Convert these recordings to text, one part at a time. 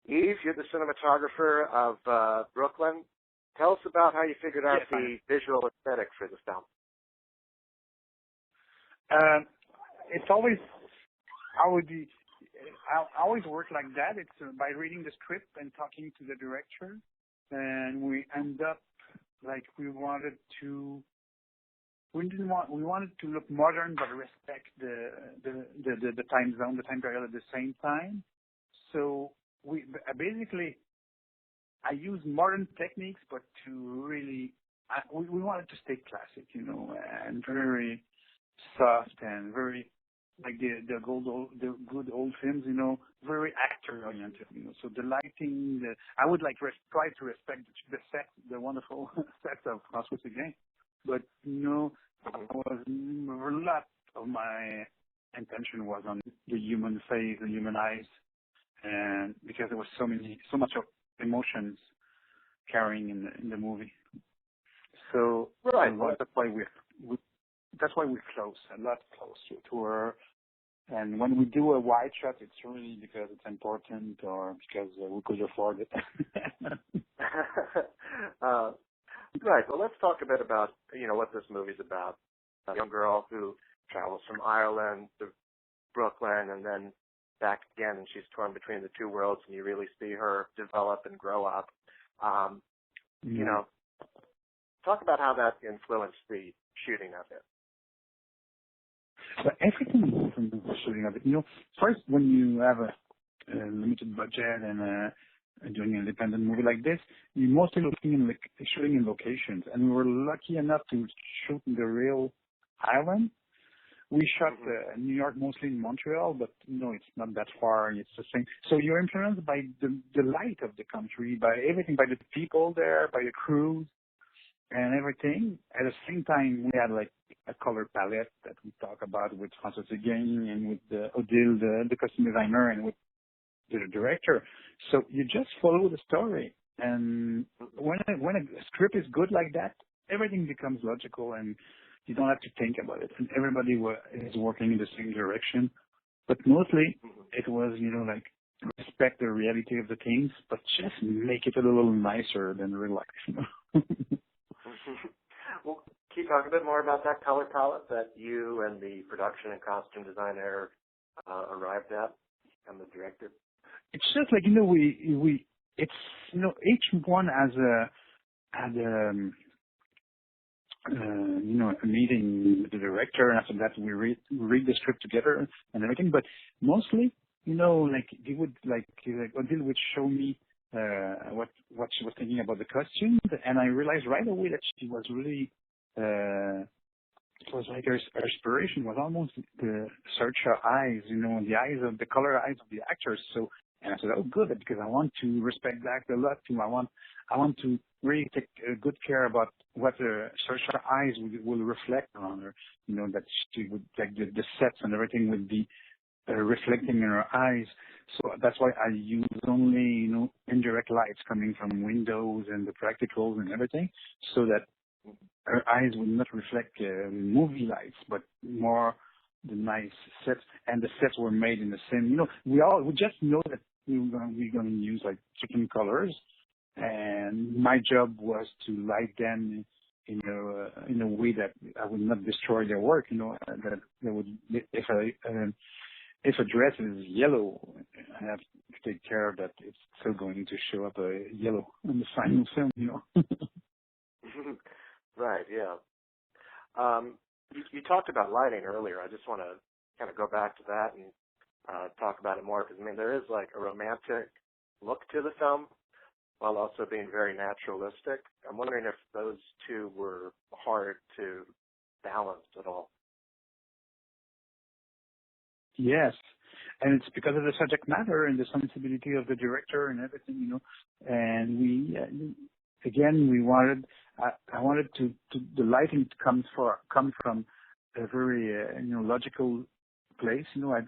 Yves, you're the cinematographer of Brooklyn. Tell us about how you figured out the visual aesthetic for the film. It's always, I always work like that. It's by reading the script and talking to the director, and we end up like we wanted to look modern but respect the time zone, the time period at the same time. So we basically, I use modern techniques, but to really, we wanted to stay classic, and very soft and very like the good old films, very actor oriented, So the lighting, I would like try to respect the set, the wonderful sets of François again, but a lot of my intention was on the human face, the human eyes, and because there was so much of emotions carrying in the movie. So right. That's why we're close, a lot closer to her. And when we do a wide shot, it's really because it's important or because we could afford it. Right. Well, let's talk a bit about, what this movie's about. A young girl who travels from Ireland to Brooklyn and then back again, and she's torn between the two worlds, and you really see her develop and grow up. Talk about how that influenced the shooting of it. But everything from the shooting of it, first when you have a limited budget and doing an independent movie like this, you're mostly shooting in locations. And we were lucky enough to shoot in the real island. We shot New York, mostly in Montreal, but it's not that far. It's the same. So you're influenced by the light of the country, by everything, by the people there, by the crews and everything. At the same time, we had like a color palette that we talk about with François again and with Odile, the costume designer, and with the director. So you just follow the story. And when a script is good like that, everything becomes logical and you don't have to think about it. And everybody is working in the same direction. But mostly it was, like respect the reality of the things, but just make it a little nicer than real life. Well, can you talk a bit more about that color palette that you and the production and costume designer arrived at and the director? It's just like, it's, each one had a meeting with the director, and after that we read the script together and everything. But mostly, like they would Odile would show me what she was thinking about the costumes, and I realized right away that she was really it was like her inspiration was almost the search her eyes, the color eyes of the actors. So, and I said, oh, good, because I want to respect that a lot too. I want to really take good care about what the search her eyes will reflect on her. That she would like the sets and everything would be reflecting in her eyes. So that's why I use only, indirect lights coming from windows and the practicals and everything, so that her eyes would not reflect movie lights, but more the nice sets. And the sets were made in the same, we just know that we're going to use like certain colors. And my job was to light them in a way that I would not destroy their work, that they would, if a dress is yellow, I have to take care of that. It's still going to show up yellow in the final film, Right, yeah. You talked about lighting earlier. I just want to kind of go back to that and talk about it more, because, there is like a romantic look to the film while also being very naturalistic. I'm wondering if those two were hard to balance at all. Yes, and it's because of the subject matter and the sensibility of the director and everything, And we wanted, I wanted to the lighting to come from a very logical place. I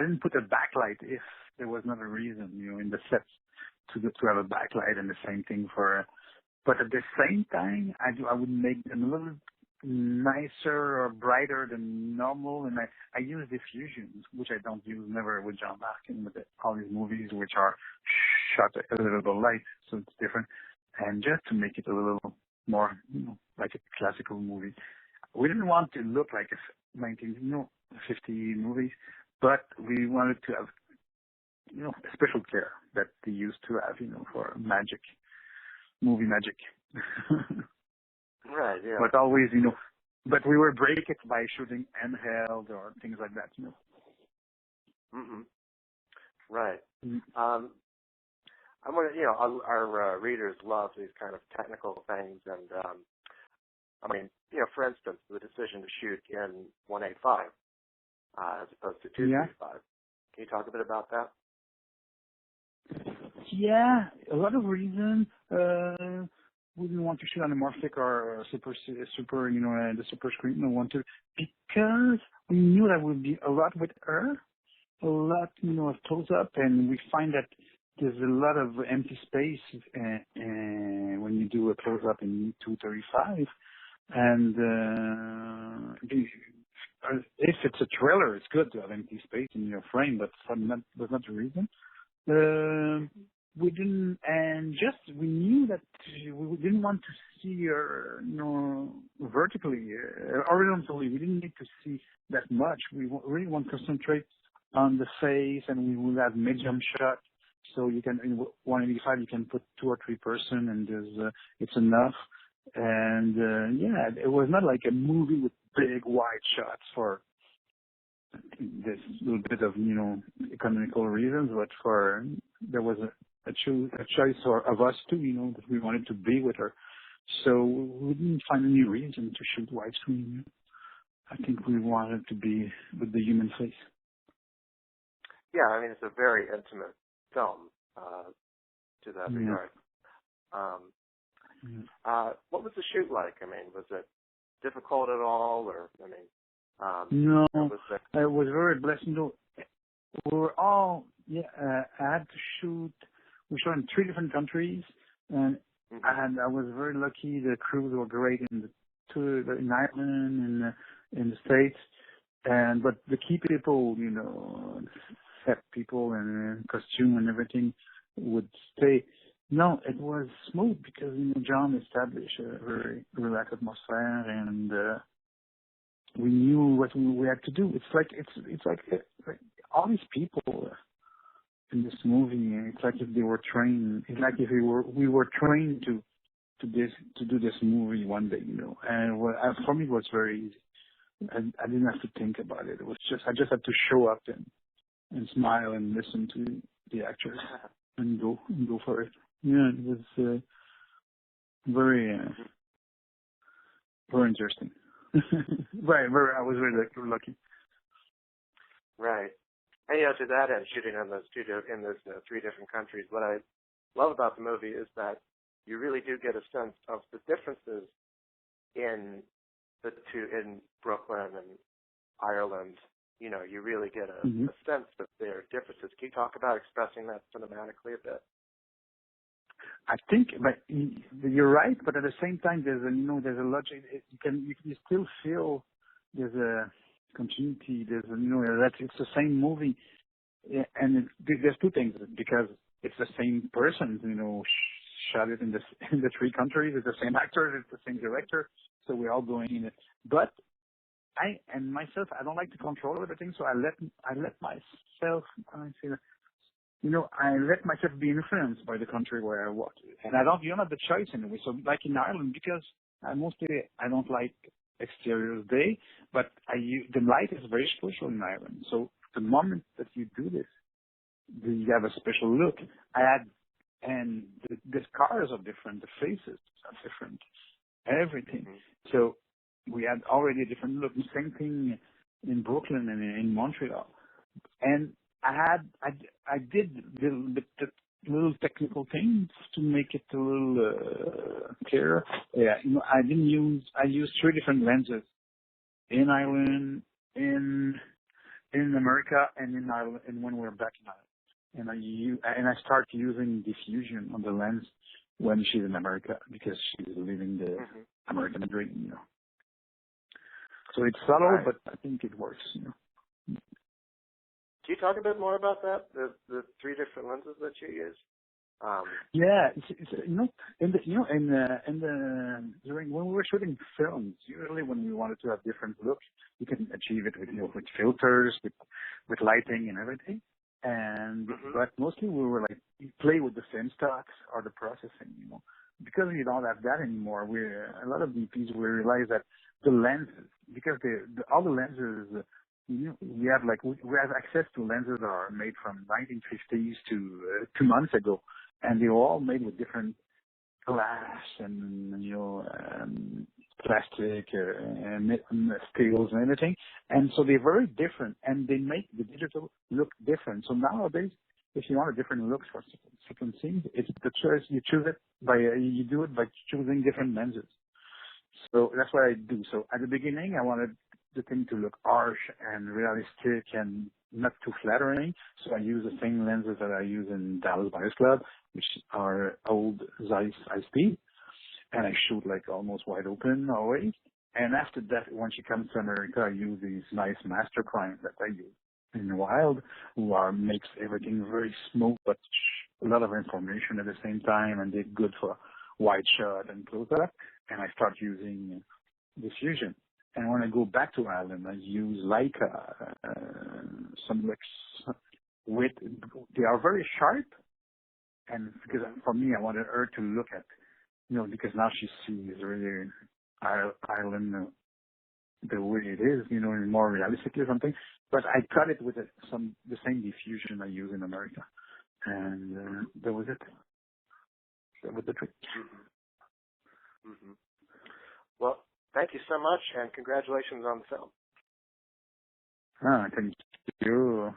didn't put a backlight if there was not a reason, in the sets to have a backlight, and the same thing but at the same time I would make them a little nicer or brighter than normal, and I use diffusions, which I don't use never with John Mark and with all these movies, which are shot at a little bit light, so it's different, and just to make it a little more, like a classical movie. We didn't want to look like a 1950 movies, but we wanted to have, a special care that they used to have, for movie magic. Right, yeah. But always, but we would break it by shooting handheld or things like that, Mm-hmm. Right. Mm-hmm. I want to, our readers love these kind of technical things, and for instance, the decision to shoot in 1.8.5 as opposed to 2.3.5. Yeah. Can you talk a bit about that? Yeah, a lot of reasons. We didn't want to shoot anamorphic or super, the super screen. We wanted because we knew that would be a lot with her, a lot, of close up, and we find that there's a lot of empty space when you do a close up in 2.35, and if it's a trailer, it's good to have empty space in your frame, but that's not the reason. We didn't, and we knew that we didn't want to see her, vertically, horizontally. We didn't need to see that much. We really want to concentrate on the face, and we will have medium shot. So you can, in 185, you can put 2 or 3 person, and it's enough. And, it was not like a movie with big wide shots for this little bit of, economical reasons, but there was a choice of us too, that we wanted to be with her. So we didn't find any reason to shoot widescreen. I think we wanted to be with the human face. Yeah, it's a very intimate film to that regard. What was the shoot like? Was it difficult at all, or no, it was very blessed. We were all had to shoot. We shot in 3 different countries, and I was very lucky. The crews were great in Ireland, in the States, but the key people, set people and costume and everything would stay. No, it was smooth because John established a very relaxed atmosphere, and we knew what we had to do. It's like all these people in this movie. It's like if they were trained. It's like if we were trained to do this movie one day, And for me, it was very easy. I didn't have to think about it. It was I just had to show up and smile and listen to the actors and go for it. Yeah, it was very interesting. Right, I was really lucky. Right. And to that end, shooting in those 3 different countries, what I love about the movie is that you really do get a sense of the differences in Brooklyn and Ireland. You really get a sense of their differences. Can you talk about expressing that cinematically a bit? I think, but you're right. But at the same time, there's a logic. You still feel there's a continuity. There's that it's the same movie, and there's 2 things because it's the same person. Shot it in the 3 countries. It's the same actor. It's the same director. So we're all going in it. But I don't like to control everything. So I let myself. I let myself be influenced by the country where I walk. And you don't have the choice anyway. So like in Ireland, because I don't like exteriors day, but the light is very special in Ireland. So the moment that you do this, you have a special look. And the cars are different, the faces are different, everything. So we had already a different look. Same thing in Brooklyn and in Montreal. And I did little technical things to make it a little clearer. Yeah, I used 3 different lenses in Ireland, in America, and in Ireland, and when we were back in Ireland. And I started using diffusion on the lens when she's in America because she's living the American dream, So it's subtle, Right. but I think it works. Can you talk a bit more about that? The three different lenses that you use. Yeah, it's during when we were shooting films, usually when we wanted to have different looks, you can achieve it with with filters, with lighting and everything. And but mostly we were like play with the film stocks or the processing, because we don't have that anymore. We a lot of DPs we realize that the lenses, because all the lenses. We have we have access to lenses that are made from 1950s to 2 months ago, and they were all made with different glass and plastic and steels and everything, and so they're very different, and they make the digital look different. So nowadays, if you want a different look for certain scenes, it's the choice. You choose it you do it by choosing different lenses. So that's what I do. So at the beginning, I wanted the thing to look harsh and realistic and not too flattering. So I use the same lenses that I use in Dallas Buyers Club, which are old Zeiss high-speed. And I shoot like almost wide open always. And after that, when she comes to America, I use these nice master primes that I use in Wild, makes everything very smooth, but a lot of information at the same time, and they're good for wide shot and close up. And I start using diffusion. And when I go back to Ireland, I use Leica, some they are very sharp. And because for me, I wanted her to look at, because now she sees really Ireland the way it is, more realistically or something. But I cut it with the same diffusion I use in America. And that was it. That was the trick. Mm-hmm. Well, thank you so much, and congratulations on the film. Thank you.